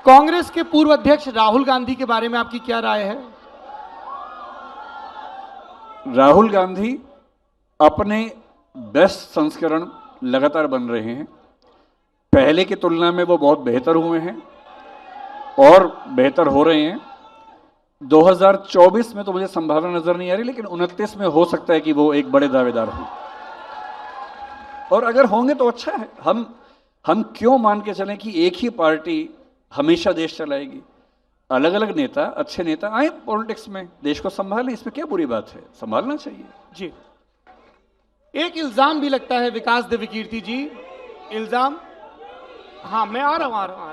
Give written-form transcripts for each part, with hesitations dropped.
कांग्रेस के पूर्व अध्यक्ष राहुल गांधी के बारे में आपकी क्या राय है? राहुल गांधी अपने बेस्ट संस्करण लगातार बन रहे हैं। पहले की तुलना में वो बहुत बेहतर हुए हैं और बेहतर हो रहे हैं। 2024 में तो मुझे संभावना नजर नहीं आ रही, लेकिन 29 में हो सकता है कि वो एक बड़े दावेदार हों, और अगर होंगे तो अच्छा है। हम क्यों मान के चलें कि एक ही पार्टी हमेशा देश चलाएगी? अलग अलग नेता, अच्छे नेता आए पॉलिटिक्स में, देश को संभालें, इसमें क्या बुरी बात है? संभालना चाहिए जी। एक इल्जाम भी लगता है विकास दिव्यकीर्ति जी, इल्जाम। हाँ, मैं आ रहा हूं।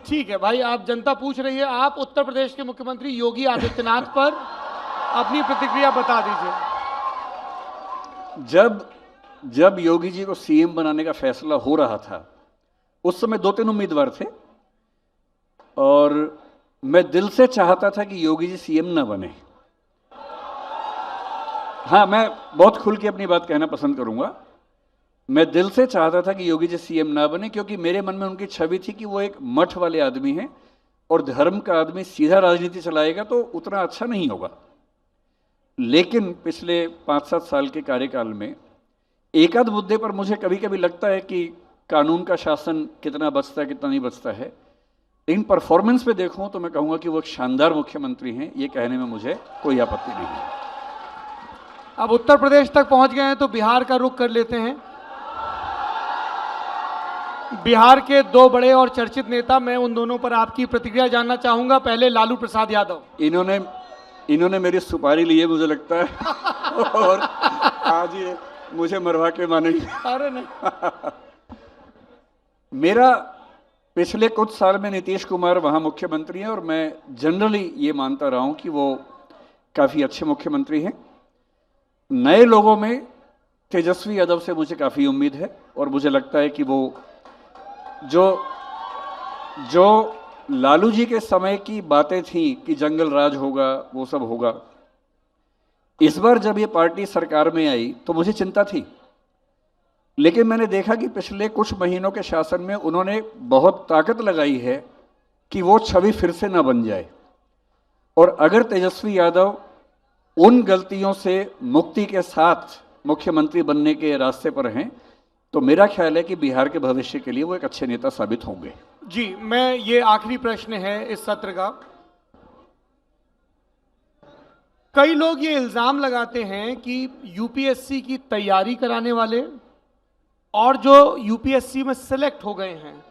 ठीक है भाई, आप जनता पूछ रही है, आप उत्तर प्रदेश के मुख्यमंत्री योगी आदित्यनाथ पर अपनी प्रतिक्रिया बता दीजिए। जब योगी जी को सीएम बनाने का फैसला हो रहा था, उस समय 2-3 उम्मीदवार थे और मैं दिल से चाहता था कि योगी जी सीएम ना बने। हाँ, मैं बहुत खुल के अपनी बात कहना पसंद करूंगा। मैं दिल से चाहता था कि योगी जी सीएम ना बने, क्योंकि मेरे मन में उनकी छवि थी कि वो एक मठ वाले आदमी हैं और धर्म का आदमी सीधा राजनीति चलाएगा तो उतना अच्छा नहीं होगा। लेकिन पिछले 5-7 साल के कार्यकाल में एक आध मुद्दे पर मुझे कभी कभी लगता है कि कानून का शासन कितना बचता है, कितना नहीं बचता है। लेकिन परफॉर्मेंस पे देखूं तो मैं कहूंगा कि वो एक शानदार मुख्यमंत्री हैं, ये कहने में मुझे कोई आपत्ति नहीं है। अब उत्तर प्रदेश तक पहुंच गए हैं तो बिहार का रुख कर लेते हैं। बिहार के दो बड़े और चर्चित नेता, मैं उन दोनों पर आपकी प्रतिक्रिया जानना चाहूंगा। पहले लालू प्रसाद यादव। इन्होंने मेरी सुपारी ली है मुझे लगता है और आज ये मुझे मरवा के मानेंगे। अरे नहीं। मेरा पिछले कुछ साल में नीतीश कुमार वहां मुख्यमंत्री हैं और मैं जनरली ये मानता रहा हूं कि वो काफी अच्छे मुख्यमंत्री हैं। नए लोगों में तेजस्वी यादव से मुझे काफी उम्मीद है और मुझे लगता है कि वो जो लालू जी के समय की बातें थी कि जंगल राज होगा, वो सब होगा। इस बार जब ये पार्टी सरकार में आई तो मुझे चिंता थी, लेकिन मैंने देखा कि पिछले कुछ महीनों के शासन में उन्होंने बहुत ताकत लगाई है कि वो छवि फिर से ना बन जाए। और अगर तेजस्वी यादव उन गलतियों से मुक्ति के साथ मुख्यमंत्री बनने के रास्ते पर हैं तो मेरा ख्याल है कि बिहार के भविष्य के लिए वो एक अच्छे नेता साबित होंगे। जी, मैं ये आखिरी प्रश्न है इस सत्र का। कई लोग ये इल्जाम लगाते हैं कि यूपीएससी की तैयारी कराने वाले और जो यूपीएससी में सिलेक्ट हो गए हैं,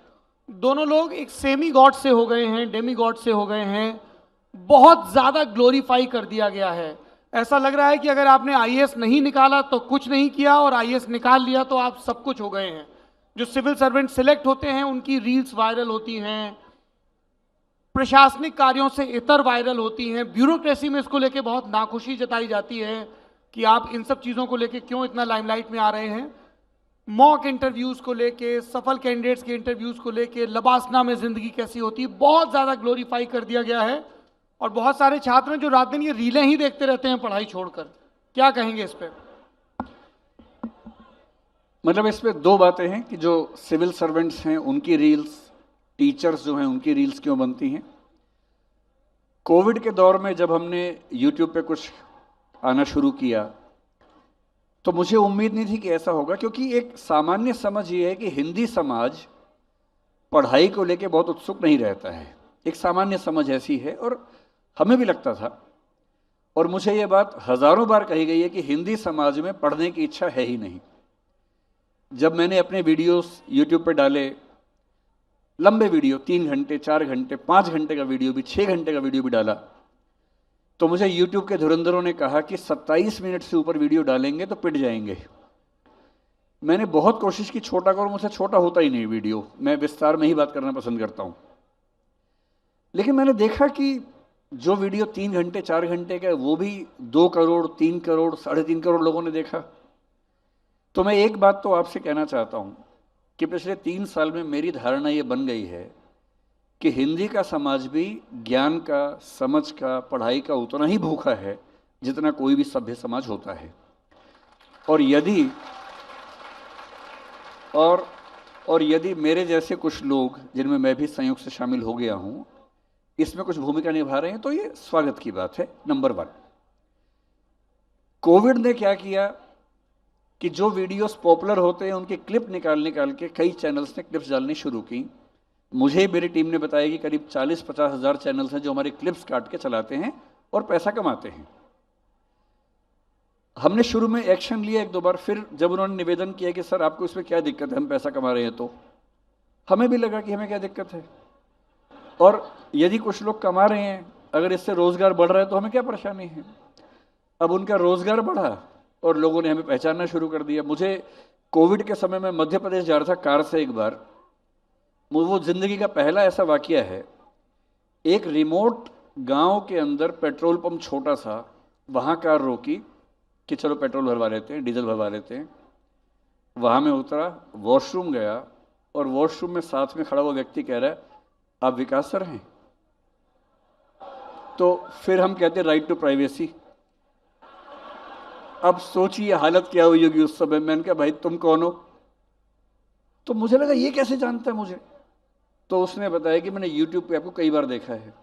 दोनों लोग एक सेमी गॉड से हो गए हैं, डेमी गॉड से हो गए हैं। बहुत ज्यादा ग्लोरीफाई कर दिया गया है। ऐसा लग रहा है कि अगर आपने आईएएस नहीं निकाला तो कुछ नहीं किया, और आईएएस निकाल लिया तो आप सब कुछ हो गए हैं। जो सिविल सर्वेंट सिलेक्ट होते हैं उनकी रील्स वायरल होती हैं, प्रशासनिक कार्यों से इतर वायरल होती हैं, ब्यूरोक्रेसी में इसको लेके बहुत नाखुशी जताई जाती है कि आप इन सब चीज़ों को लेके क्यों इतना लाइमलाइट में आ रहे हैं। मॉक इंटरव्यूज़ को लेके, सफल कैंडिडेट्स के इंटरव्यूज़ को लेके, लबासना में ज़िंदगी कैसी होती है, बहुत ज़्यादा ग्लोरीफाई कर दिया गया है। और बहुत सारे छात्र हैं जो रात दिन ये रीलें ही देखते रहते हैं पढ़ाई छोड़कर। क्या कहेंगे इस पे? मतलब इसमें दो बातें हैं कि जो सिविल सर्वेंट्स हैं उनकी रील्स, टीचर्स जो हैं उनकी रील्स क्यों बनती हैं। कोविड के दौर में जब हमने यूट्यूब पे कुछ आना शुरू किया तो मुझे उम्मीद नहीं थी कि ऐसा होगा, क्योंकि एक सामान्य समझ ये है कि हिंदी समाज पढ़ाई को लेके बहुत उत्सुक नहीं रहता है। एक सामान्य समझ ऐसी है और हमें भी लगता था, और मुझे ये बात हजारों बार कही गई है कि हिंदी समाज में पढ़ने की इच्छा है ही नहीं। जब मैंने अपने वीडियोस यूट्यूब पे डाले, लंबे वीडियो 3 घंटे, 4 घंटे, 5 घंटे का वीडियो भी, 6 घंटे का वीडियो भी डाला, तो मुझे यूट्यूब के धुरंधरों ने कहा कि 27 मिनट से ऊपर वीडियो डालेंगे तो पिट जाएंगे। मैंने बहुत कोशिश की छोटा करूं, मुझसे छोटा होता ही नहीं वीडियो, मैं विस्तार में ही बात करना पसंद करता हूं। लेकिन मैंने देखा कि जो वीडियो 3 घंटे 4 घंटे का है वो भी 2 करोड़, 3 करोड़, 3.5 करोड़ लोगों ने देखा। तो मैं एक बात तो आपसे कहना चाहता हूं कि पिछले 3 साल में मेरी धारणा ये बन गई है कि हिंदी का समाज भी ज्ञान का, समझ का, पढ़ाई का उतना ही भूखा है जितना कोई भी सभ्य समाज होता है। और और यदि मेरे जैसे कुछ लोग, जिनमें मैं भी संयोग से शामिल हो गया हूं, इसमें कुछ भूमिका निभा रहे हैं तो ये स्वागत की बात है। नंबर 1, कोविड ने क्या किया कि जो वीडियोस पॉपुलर होते हैं उनके क्लिप निकाल के कई चैनल्स ने क्लिप्स डालनी शुरू की। मुझे मेरी टीम ने बताया कि करीब 40-50 हज़ार चैनल्स हैं जो हमारे क्लिप्स काट के चलाते हैं और पैसा कमाते हैं। हमने शुरू में एक्शन लिया 1-2 बार, फिर जब उन्होंने निवेदन किया कि सर आपको इसमें क्या दिक्कत है, हम पैसा कमा रहे हैं, तो हमें भी लगा कि हमें क्या दिक्कत है, और यदि कुछ लोग कमा रहे हैं, अगर इससे रोजगार बढ़ रहा है तो हमें क्या परेशानी है। अब उनका रोजगार बढ़ा और लोगों ने हमें पहचानना शुरू कर दिया। मुझे कोविड के समय में मध्य प्रदेश जा रहा था कार से, एक बार वो जिंदगी का पहला ऐसा वाकया है, एक रिमोट गांव के अंदर पेट्रोल पंप छोटा सा, वहां कार रोकी कि चलो पेट्रोल भरवा लेते हैं, डीजल भरवा लेते हैं। वहां में उतरा, वॉशरूम गया, और वॉशरूम में साथ में खड़ा हुआ व्यक्ति कह रहा है आप विकास सर हैं? तो फिर हम कहते राइट टू प्राइवेसी। अब सोचिए हालत क्या हुई होगी उस समय। मैंने कहा भाई तुम कौन हो? तो मुझे लगा ये कैसे जानता है मुझे। तो उसने बताया कि मैंने YouTube पे आपको कई बार देखा है।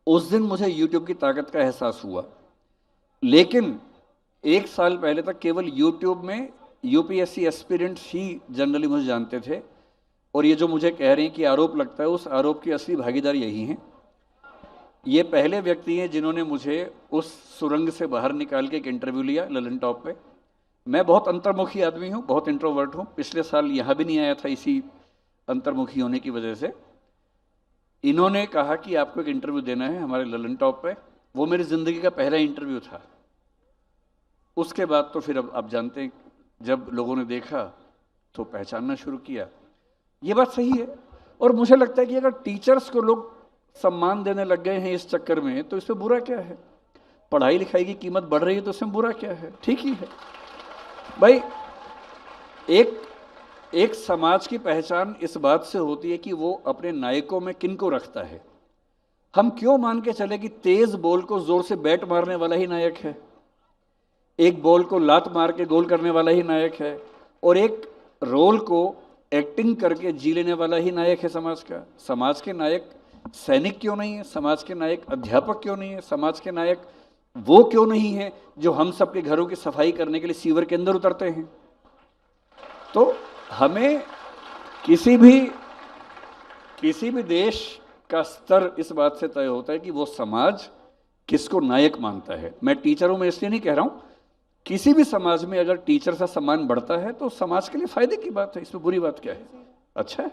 उस दिन मुझे YouTube की ताकत का एहसास हुआ। लेकिन 1 साल पहले तक केवल YouTube में UPSC एस्पिरेंट्स ही जनरली मुझे जानते थे, और ये जो मुझे कह रहे हैं कि आरोप लगता है, उस आरोप की असली भागीदार यही हैं। ये पहले व्यक्ति हैं जिन्होंने मुझे उस सुरंग से बाहर निकाल के एक इंटरव्यू लिया ललन टॉप पे। मैं बहुत अंतर्मुखी आदमी हूँ, बहुत इंट्रोवर्ट हूँ। पिछले साल यहाँ भी नहीं आया था इसी अंतर्मुखी होने की वजह से। इन्होंने कहा कि आपको एक इंटरव्यू देना है हमारे ललन टॉप पे। वो मेरी ज़िंदगी का पहला इंटरव्यू था। उसके बाद तो फिर अब आप जानते हैं, जब लोगों ने देखा तो पहचानना शुरू किया। ये बात सही है, और मुझे लगता है कि अगर टीचर्स को लोग सम्मान देने लग गए हैं इस चक्कर में, तो इसमें बुरा क्या है? पढ़ाई लिखाई की कीमत बढ़ रही है तो इसमें बुरा क्या है? ठीक ही है भाई। एक समाज की पहचान इस बात से होती है कि वो अपने नायकों में किन को रखता है। हम क्यों मान के चले कि तेज बॉल को जोर से बैट मारने वाला ही नायक है, एक बॉल को लात मार के गोल करने वाला ही नायक है, और एक रोल को एक्टिंग करके जी लेने वाला ही नायक है समाज का। समाज के नायक सैनिक क्यों नहीं है? समाज के नायक अध्यापक क्यों नहीं है? समाज के नायक वो क्यों नहीं है जो हम सबके घरों की सफाई करने के लिए सीवर के अंदर उतरते हैं? तो हमें किसी भी देश का स्तर इस बात से तय होता है कि वो समाज किसको नायक मानता है। मैं टीचरों में इसलिए नहीं कह रहा हूं, किसी भी समाज में अगर टीचर का सम्मान बढ़ता है तो समाज के लिए फायदे की बात है, इसमें बुरी बात क्या है? अच्छा है।